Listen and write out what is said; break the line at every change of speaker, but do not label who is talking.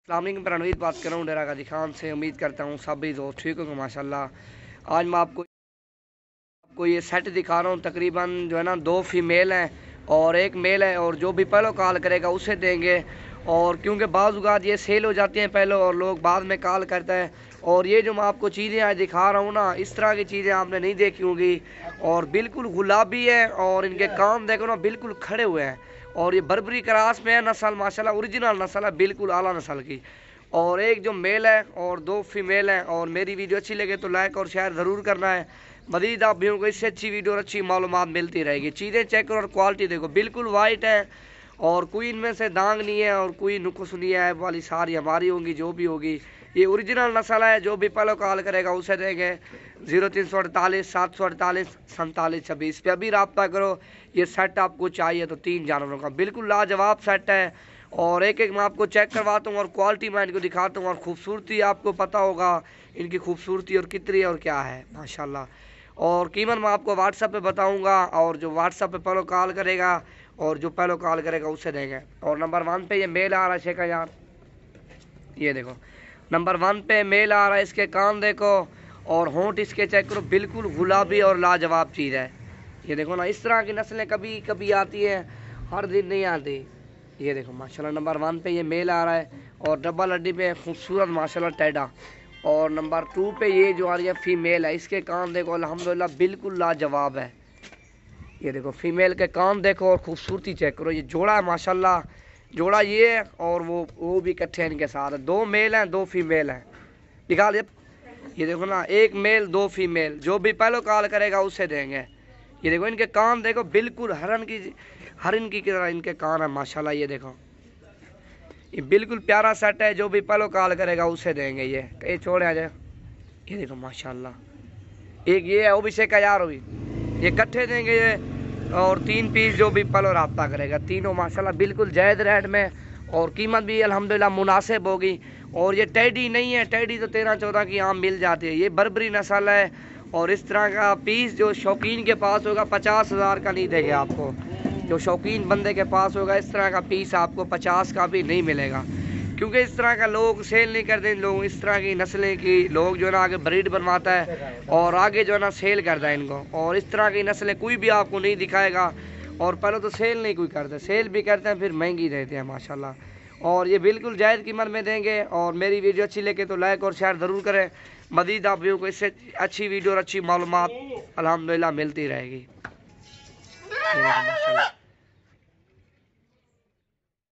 रणवीर बात कर रहा हूँ डेरा गाजी खान से। उम्मीद करता हूँ सभी दोस्त ठीक होंगे माशाल्लाह। आज मैं आपको ये सेट दिखा रहा हूँ। तकरीबन जो है ना 2 फीमेल हैं और 1 मेल है, और जो भी पहले कॉल करेगा उसे देंगे। और क्योंकि बाज़ ये सेल हो जाती हैं पहले और लोग बाद में कॉल करते हैं। और ये जो मैं आपको चीज़ें आज दिखा रहा हूँ ना, इस तरह की चीज़ें आपने नहीं देखी होंगी। और बिल्कुल गुलाबी है और इनके कान देखो ना बिल्कुल खड़े हुए हैं। और ये बर्बरी क्रास में है नस्ल, माशाल्लाह ओरिजिनल नस्ल है, बिल्कुल आला नस्ल की। और एक जो मेल है और 2 फीमेल हैं। और मेरी वीडियो अच्छी लगे तो लाइक और शेयर ज़रूर करना है। मज़ीद आप भी को इससे अच्छी वीडियो और अच्छी मालूमात मिलती रहेगी। चीज़ें चेक करो और क्वालिटी देखो, बिल्कुल वाइट है और कोई इनमें से दाग नहीं है और कोई नुक्स नहीं है वाली सारी हमारी होंगी जो भी होगी। ये ओरिजिनल नस्ल है। जो भी पहले कॉल करेगा उसे देंगे 0348 748 4726 पे अभी रब्ता करो। ये सेट आपको चाहिए तो 3 जानवरों का बिल्कुल लाजवाब सेट है। और एक एक मैं आपको चेक करवाता हूँ और क्वालिटी मैं इनको दिखाता हूँ। और खूबसूरती आपको पता होगा इनकी खूबसूरती और कितनी और क्या है माशाल्लाह। और कीमत मैं आपको व्हाट्सएप पे बताऊंगा। और जो व्हाट्सएप पे पहले कॉल करेगा और जो पहले कॉल करेगा उससे देंगे। और नंबर 1 पे ये मेल आ रहा है 6000, ये देखो नंबर 1 पे मेल आ रहा है। इसके कान देखो और होंठ इसके चेक करो, बिल्कुल गुलाबी और लाजवाब चीज़ है। ये देखो ना, इस तरह की नस्लें कभी कभी आती हैं, हर दिन नहीं आती। ये देखो माशाल्लाह नंबर 1 पे ये मेल आ रहा है और डबल हड्डी पे खूबसूरत माशाल्लाह टैडा। और नंबर 2 पे ये जो आ रही है फीमेल है। इसके कान देखो अल्हम्दुलिल्लाह बिल्कुल लाजवाब है। ये देखो फीमेल के कान देखो और खूबसूरती चेक करो। ये जोड़ा है माशाल्लाह, जोड़ा ये है और वो भी इकट्ठे हैं इनके साथ। 2 मेल हैं 2 फीमेल हैं। निकाल ये देखो ना, 1 मेल 2 फीमेल। जो भी पहले कॉल करेगा उसे देंगे। ये देखो इनके कान देखो, बिल्कुल हरन की तरह इनके कान है माशाल्लाह। ये देखो ये बिल्कुल प्यारा सेट है। जो भी पहले कॉल करेगा उसे देंगे। ये छोड़े आ जाए। ये देखो माशाल्लाह, एक ये है वो भी 6000 हुई, ये इकट्ठे देंगे ये। और 3 पीस जो भी पलो रब्ता करेगा, तीनों माशाल्लाह बिल्कुल जायज़ रेट में। और कीमत भी अल्हम्दुलिल्लाह मुनासिब होगी। और ये टैडी नहीं है, टैडी तो 13-14 की आम मिल जाती है। ये बर्बरी नस्ल है। और इस तरह का पीस जो शौकीन के पास होगा 50,000 का नहीं देंगे आपको। जो शौकीन बंदे के पास होगा इस तरह का पीस आपको 50 का भी नहीं मिलेगा। क्योंकि इस तरह का लोग सेल नहीं करते। लोग इस तरह की नस्लें की लोग जो है ना आगे ब्रीड बनवाता है और आगे जो है ना सेल करता है इनको। और इस तरह की नस्लें कोई भी आपको नहीं दिखाएगा। और पहले तो सेल नहीं कोई करता, सेल भी करते हैं फिर महंगी देते हैं माशाल्लाह। और ये बिल्कुल जायज़ कीमत में देंगे। और मेरी वीडियो अच्छी लगे तो लाइक और शेयर ज़रूर करें। मज़ीद आप व्यू को इससे अच्छी वीडियो और अच्छी मालूमात अल्हम्दुलिल्लाह मिलती रहेगी। माशाल्लाह।